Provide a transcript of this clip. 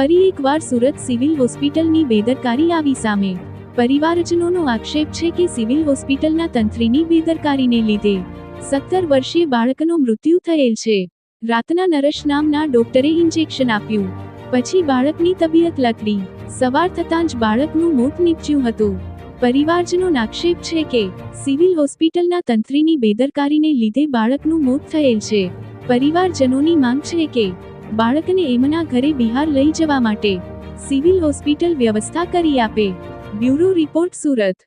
ફરી એકવાર સુરત સિવિલ હોસ્પિટલની બેદરકારી આવી સામે। પરિવારજનોનો આક્ષેપ છે કે સિવિલ હોસ્પિટલના તંત્રીની બેદરકારીને લીધે 17 વર્ષીય બાળકનું મૃત્યુ થયેલ છે। રાતના નરેશ નામના ડોક્ટરે ઇન્જેક્શન આપ્યું, પછી બાળકની તબિયત લથડી। સવાર થતાં જ બાળકનું મોત નીપજ્યું હતું। પરિવારજનોનો આક્ષેપ છે કે સિવિલ હોસ્પિટલના તંત્રીની બેદરકારીને લીધે બાળકનું મોત થયેલ છે। પરિવારજનોની માંગ છે કે બાળકને એમના ઘરે બિહાર લઈ જવા માટે સિવિલ હોસ્પિટલ વ્યવસ્થા કરી આપે। Bureau report, Surat.